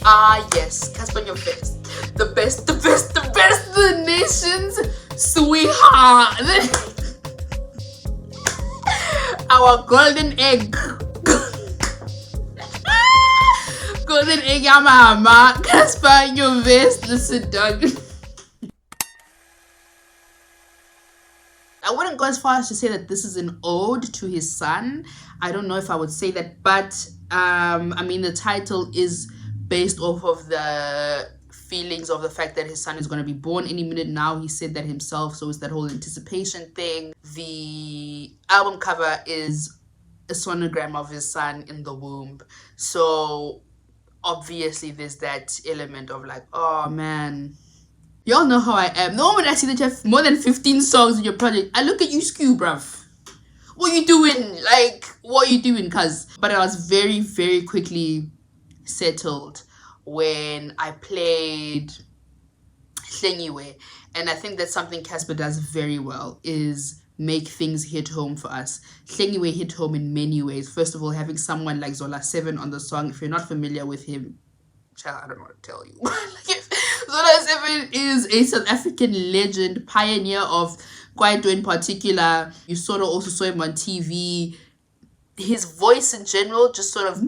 Ah, yes, Cassper Nyovest. The best, the nation's sweetheart. Our golden egg. Golden egg, mama. Cassper Nyovest, listen, dog. I wouldn't go as far as to say that this is an ode to his son. I don't know if I would say that, but I mean, the title is based off of the feelings of the fact that his son is going to be born any minute now. He said that himself, so it's that whole anticipation thing. The album cover is a sonogram of his son in the womb, so obviously there's that element of like, oh man, y'all know how I am. The moment I see that you have more than 15 songs in your project, I look at you skew, bruv. What you doing? Like, what you doing, cuz? But I was very, very quickly settled when I played Hlengiwe. And I think that's something Cassper does very well, is make things hit home for us. Hlengiwe hit home in many ways. First of all, having someone like Zola 7 on the song. If you're not familiar with him, child, I don't know what to tell you. Zola 7 is a South African legend, pioneer of Kwaito in particular. You sort of also saw him on TV. His voice in general just sort of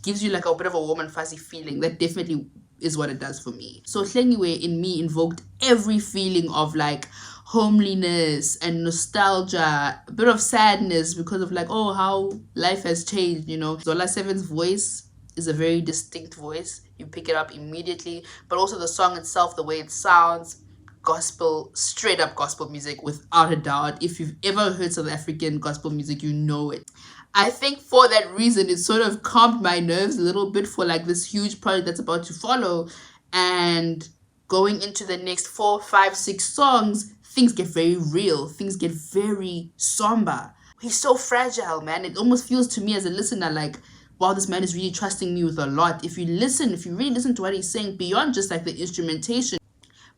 gives you like a bit of a warm and fuzzy feeling. That definitely is what it does for me. So Hlengiwe in me invoked every feeling of like homeliness and nostalgia, a bit of sadness because of like, oh, how life has changed, you know. Zola 7's voice is a very distinct voice. You pick it up immediately, but also the song itself, the way it sounds, gospel, straight up gospel music without a doubt. If you've ever heard South African gospel music, you know it. I think for that reason, it sort of calmed my nerves a little bit for like this huge project that's about to follow. And going into the next 4, 5, 6 songs, things get very real. Things get very somber. He's so fragile, man. It almost feels to me as a listener like, wow, this man is really trusting me with a lot. If you really listen to what he's saying, beyond just like the instrumentation,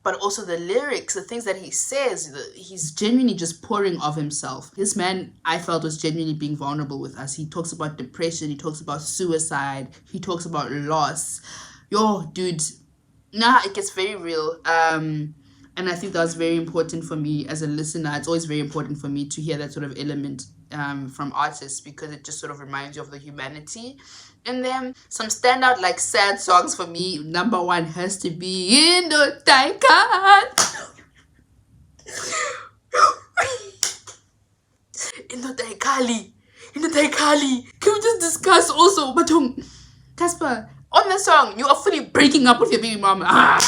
but also the lyrics, the things that he says, he's genuinely just pouring of himself. This man, I felt, was genuinely being vulnerable with us. He talks about depression, he talks about suicide, he talks about loss. Yo, dude, it gets very real. And I think that was very important for me as a listener. It's always very important for me to hear that sort of element from artists, because it just sort of reminds you of the humanity in them. Some standout like sad songs for me. Number 1 has to be In the Taikan. In the Taikali. Can we just discuss also, Batong, Cassper, on the song, you are fully breaking up with your baby mama. How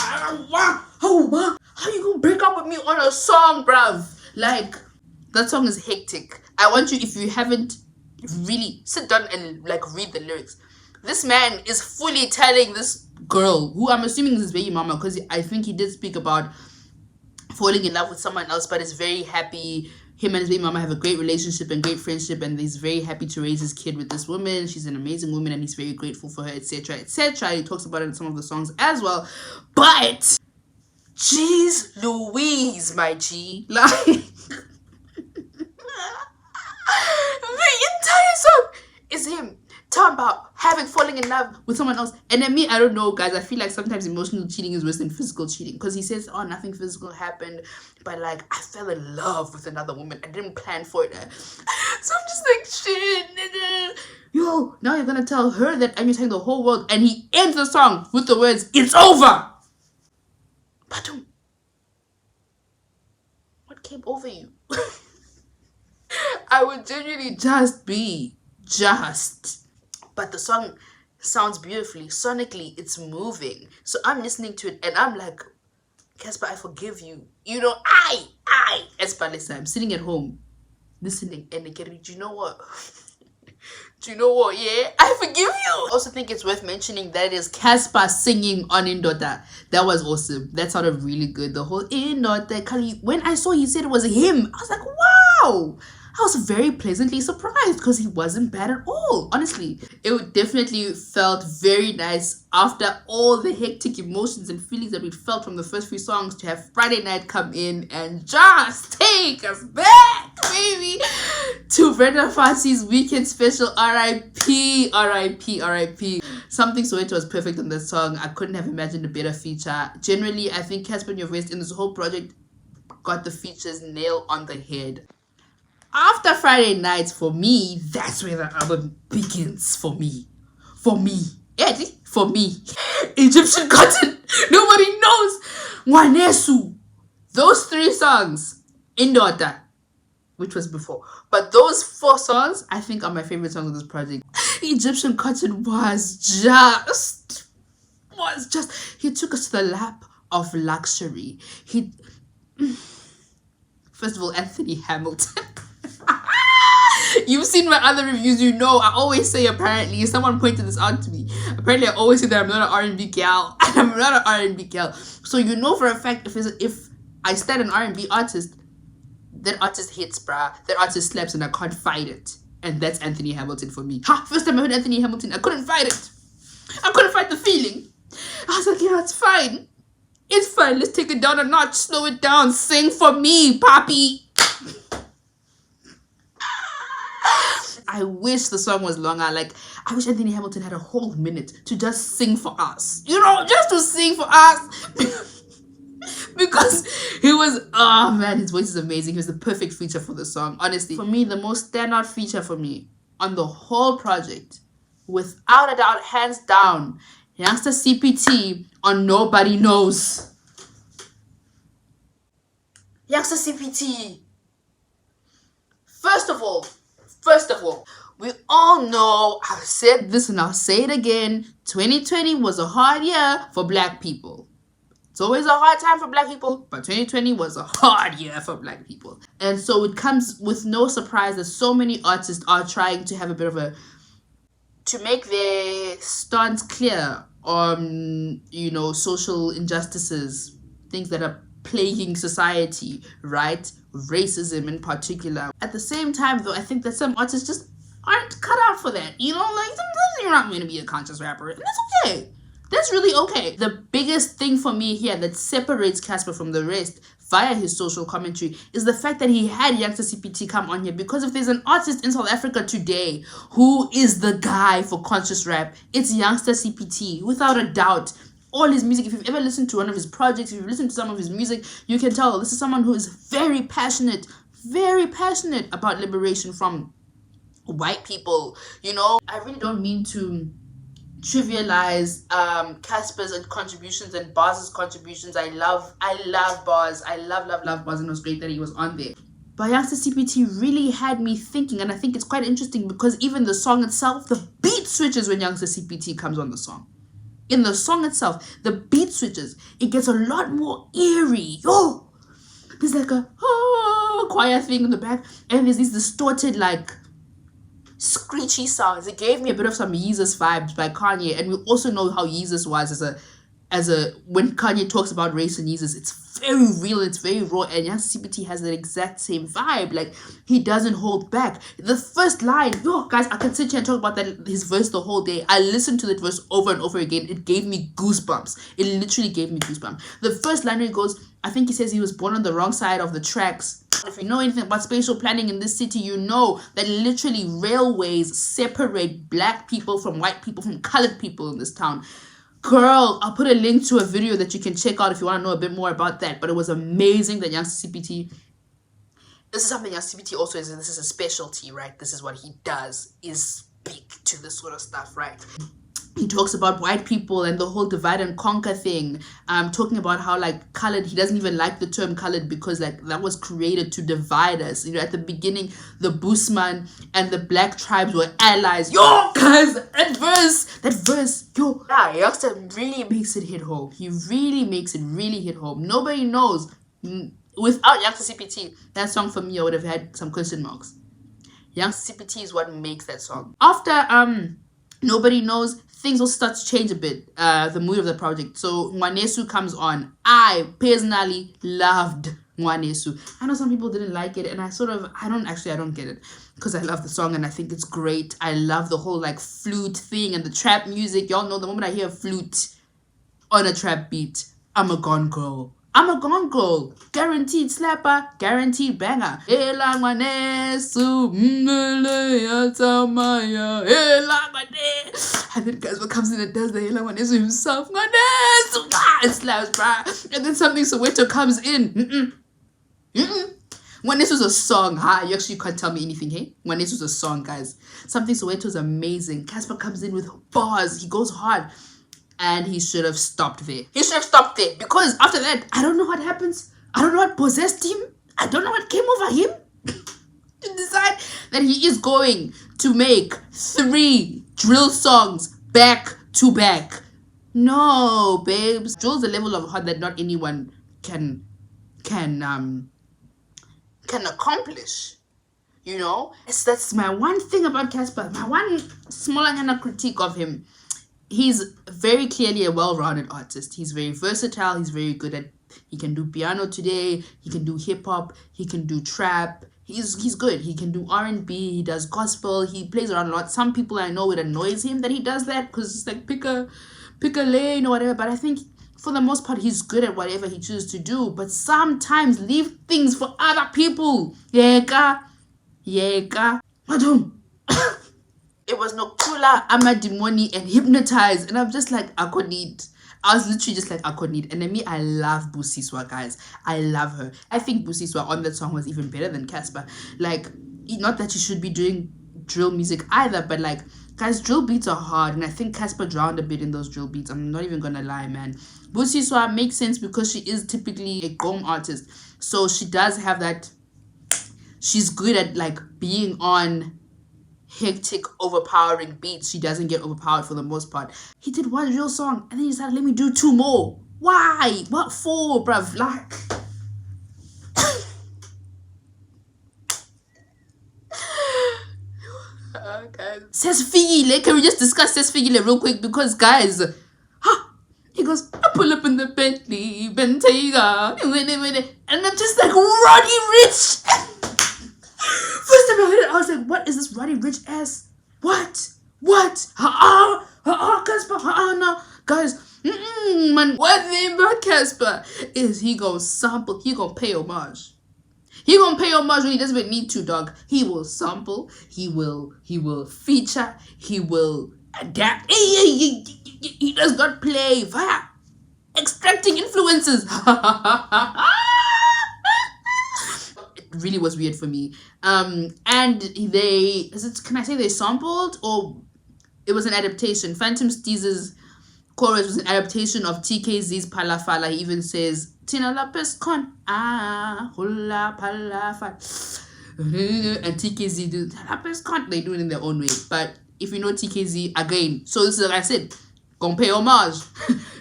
you gonna break up with me on a song, bruv? Like, that song is hectic. I want you, if you haven't really, sit down and like read the lyrics. This man is fully telling this girl, who I'm assuming is his baby mama, because I think he did speak about falling in love with someone else, but is very happy. Him and his baby mama have a great relationship and great friendship, and he's very happy to raise his kid with this woman. She's an amazing woman, and he's very grateful for her, etc., etc. He talks about it in some of the songs as well. But jeez Louise, my G, like the entire song is him talking about falling in love with someone else. And then me, I don't know, guys, I feel like sometimes emotional cheating is worse than physical cheating, because he says, oh, nothing physical happened, but like I fell in love with another woman. I didn't plan for it. So I'm just like, shit, nigga. Yo, now you're gonna tell her that I'm telling the whole world. And he ends the song with the words, it's over. But what came over you? I would genuinely but the song sounds beautifully. Sonically, it's moving. So I'm listening to it and I'm like, Cassper, I forgive you. You know, as Palestine, I'm sitting at home listening and getting, do you know what? Yeah, I forgive you. I also think it's worth mentioning that it is Cassper singing on Indota. That was awesome. That sounded really good. The whole Indota, when I saw he said it was him, I was like, wow. I was very pleasantly surprised because he wasn't bad at all. Honestly, it definitely felt very nice after all the hectic emotions and feelings that we felt from the first few songs to have Friday Night come in and just take us back, baby, to Brenda Fassie's weekend special. R.I.P. Something Soweto was perfect on this song. I couldn't have imagined a better feature. Generally, I think Cassper Nyovest in this whole project got the features nail on the head. After Friday Nights, for me, that's where the album begins for me. For me. Eddie, for me. Egyptian Cotton. Nobody knows. Mwanesu. Those 3 songs. Indota, which was before. But those 4 songs, I think, are my favorite songs of this project. Egyptian Cotton was just... He took us to the lap of luxury. First of all, Anthony Hamilton. You've seen my other reviews, you know I always say apparently. Someone pointed this out to me. Apparently I always say that I'm not an R&B gal. And I'm not an R&B gal. So you know for a fact if I stand an R&B artist, that artist hits, bruh. That artist slaps and I can't fight it. And that's Anthony Hamilton for me. First time I heard Anthony Hamilton, I couldn't fight it. I couldn't fight the feeling. I was like, yeah, it's fine. It's fine. Let's take it down a notch. Slow it down. Sing for me, Poppy. I wish the song was longer. Like, I wish Anthony Hamilton had a whole minute to just sing for us. You know, just to sing for us. Because he was, oh man, his voice is amazing. He was the perfect feature for the song. Honestly, for me, the most standout feature for me on the whole project, without a doubt, hands down, Youngster CPT on Nobody Knows. Youngster CPT. First of all, we all know, I've said this and I'll say it again, 2020 was a hard year for Black people. It's always a hard time for Black people, but 2020 was a hard year for Black people. And so it comes with no surprise that so many artists are trying to have a bit of to make their stance clear on, you know, social injustices, things that are plaguing society, right? Racism in particular. At the same time, though, I think that some artists just aren't cut out for that. You know, like, sometimes you're not going to be a conscious rapper, and that's okay. That's really okay. The biggest thing for me here that separates Cassper from the rest via his social commentary is the fact that he had Youngster CPT come on here, because if there's an artist in South Africa today who is the guy for conscious rap, it's Youngster CPT, without a doubt. All his music, if you've ever listened to one of his projects, if you've listened to some of his music, you can tell this is someone who is very passionate about liberation from white people. You know, I really don't mean to trivialize Cassper's contributions and Barz's contributions. I love Barz. I love Barz, and it was great that he was on there. But Youngster CPT really had me thinking, and I think it's quite interesting because even the song itself, the beat switches when Youngster CPT comes on the song. In the song itself, the beat switches. It gets a lot more eerie. Yo, there's like a choir thing in the back, and there's these distorted, like, screechy sounds. It gave me a bit of some Yeezus vibes by Kanye, and we also know how Yeezus was as a when Kanye talks about race and Yeezus, it's very real, it's very raw, and Youngster CPT has that exact same vibe. Like, he doesn't hold back. The first line, yo guys, I can sit here and talk about his verse the whole day. I listened to that verse over and over again. It gave me goosebumps. It literally gave me goosebumps. The first line, it goes, I think he says he was born on the wrong side of the tracks. If you know anything about spatial planning in this city, you know that literally railways separate Black people from white people, from colored people in this town. Girl, I'll put a link to a video that you can check out if you want to know a bit more about that. But it was amazing that Youngster CPT, this is something Youngster CPT also is, this is a specialty, right? This is what he does, is speak to this sort of stuff, right? He talks about white people and the whole divide and conquer thing. Talking about how, like, colored, he doesn't even like the term colored because, like, that was created to divide us. You know, at the beginning, the Boesman and the Black tribes were allies. Yo, guys, that verse, yo. Yeah, Youngster really makes it hit home. He really makes it really hit home. Nobody knows. Without Youngster CPT, that song for me, I would have had some question marks. Youngster CPT is what makes that song. After, Nobody Knows, things will start to change a bit, the mood of the project. So Mwanesu comes on. I personally loved Mwanesu. I know some people didn't like it, and I don't get it, because I love the song and I think it's great. I love the whole, like, flute thing and the trap music. Y'all know the moment I hear a flute on a trap beat, I'm a gone girl. I'm a gone girl, guaranteed slapper, guaranteed banger. And then Cassper comes in and does the Elangwanesu himself. It slaps, bruh. And then something Soweto comes in. When this was a song, you actually can't tell me anything, hey? When this was a song, guys. Something Soweto is amazing. Cassper comes in with bars. He goes hard. And he should have stopped there. He should have stopped there. Because after that, I don't know what happens. I don't know what possessed him. I don't know what came over him to decide that he is going to make 3 drill songs back to back. No, babes. Drill's a level of hard that not anyone can accomplish. You know? That's my one thing about Cassper. My one small critique of him. He's very clearly a well-rounded artist. He's very versatile. He's very good at, he can do piano today. He can do hip-hop. He can do trap. He's good. He can do R&B. He does gospel. He plays around a lot. Some people I know, it annoys him that he does that because it's like pick a lane or whatever. But I think for the most part, he's good at whatever he chooses to do. But sometimes leave things for other people. Yeka. Madam. It was Noctula, Amadimoni, and Hypnotized. And I'm just like, I was literally just like, I could need. And then me, I love Busiswa, guys. I love her. I think Busiswa on that song was even better than Cassper. Like, not that you should be doing drill music either, but like, guys, drill beats are hard. And I think Cassper drowned a bit in those drill beats. I'm not even gonna lie, man. Busiswa makes sense because she is typically a gong artist. So she does have that, she's good at like being on hectic, overpowering beats. She doesn't get overpowered for the most part. He did one real song and then he decided, let me do 2 more. Why? What for, bruv? Like, okay. Sesfigile, can we just discuss Sesfigile real quick? Because guys, he goes, I pull up in the Bentley, Bentayga, and I'm just like, Roddy Rich. First time I heard it, I was like, what is this Roddy Rich ass? What? Cassper, no. Guys, man, one thing about Cassper is he gonna sample, he gonna pay homage. He gonna pay homage when he doesn't even need to, dog. He will sample, he will feature, he will adapt. He does not play via extracting influences. Really was weird for me. And can I say they sampled, or it was an adaptation? Phantom Steez's chorus was an adaptation of TKZ's Palafala. He even says Tina la Pescon hula Palafala, and TKZ do la Pescon. They do it in their own way, but if you know TKZ, again, so this is like I said, gonna pay homage.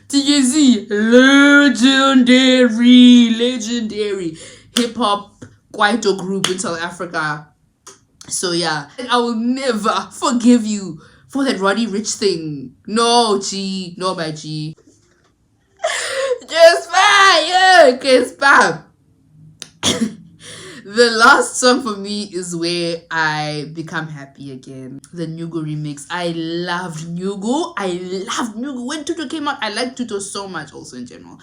TKZ, legendary hip-hop Kwaito group in South Africa. So yeah, I will never forgive you for that Roddy Rich thing. No, G. No, my G. Just fire, Cassper. The last song for me is where I become happy again. The Nyugu remix. I loved Nyugu. When Tuto came out, I liked Tuto so much also in general.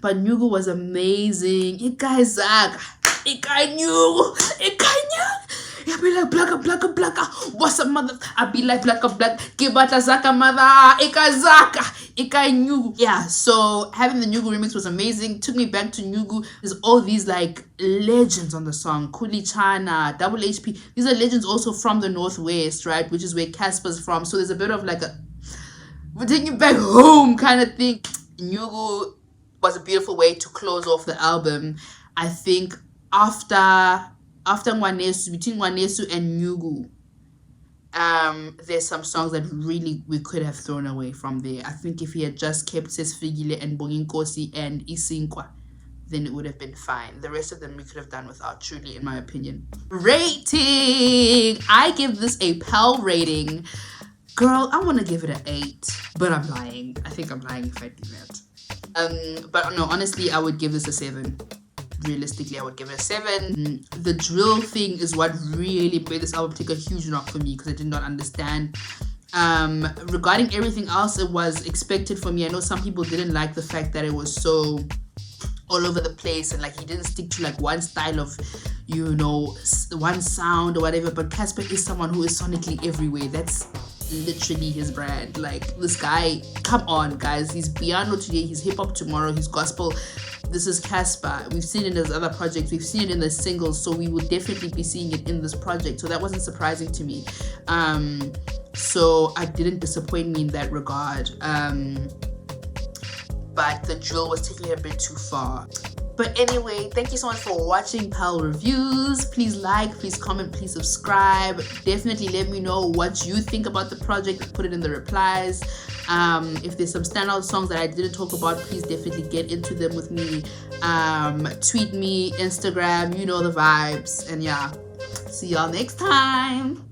But Nyugu was amazing. I knew. I be like blacka. What's up, mother? I be like blacka. Kibata zaka mother. I knew. Yeah, so having the Nyugu remix was amazing. Took me back to Nyugu. There's all these like legends on the song. Kuli Chana, Double HP. These are legends also from the Northwest, right? Which is where Casper's from. So there's a bit of like we're taking you back home kind of thing. Nyugu was a beautiful way to close off the album. I think after Ngwanesu, between Ngwanesu and Nyugu, there's some songs that really we could have thrown away from there. I think if he had just kept Sesfigile and Bonginkosi and Isinkwa, then it would have been fine. The rest of them we could have done without, truly, in my opinion. Rating! I give this a Pell rating. Girl, I want to give it an 8, but I'm lying. I think I'm lying if I do that. But no, honestly, I would give this a 7. Realistically, I would give it a 7. The drill thing is what really made this album take a huge knock for me because I did not understand. Regarding everything else, it was expected for me. I know some people didn't like the fact that it was so all over the place, and like he didn't stick to like one style of, you know, one sound or whatever. But Cassper is someone who is sonically everywhere. That's literally his brand. Like, this guy, come on guys, he's piano today, he's hip-hop tomorrow, he's gospel. This is Cassper. We've seen it in his other projects, we've seen it in the singles, so we would definitely be seeing it in this project. So that wasn't surprising to me. So I didn't disappoint me in that regard. But the drill was taking it a bit too far. But anyway, thank you so much for watching Pal Reviews. Please like, please comment, please subscribe. Definitely let me know what you think about the project. Put it in the replies. If there's some standout songs that I didn't talk about, please definitely get into them with me. Tweet me, Instagram, you know the vibes. And yeah, see y'all next time.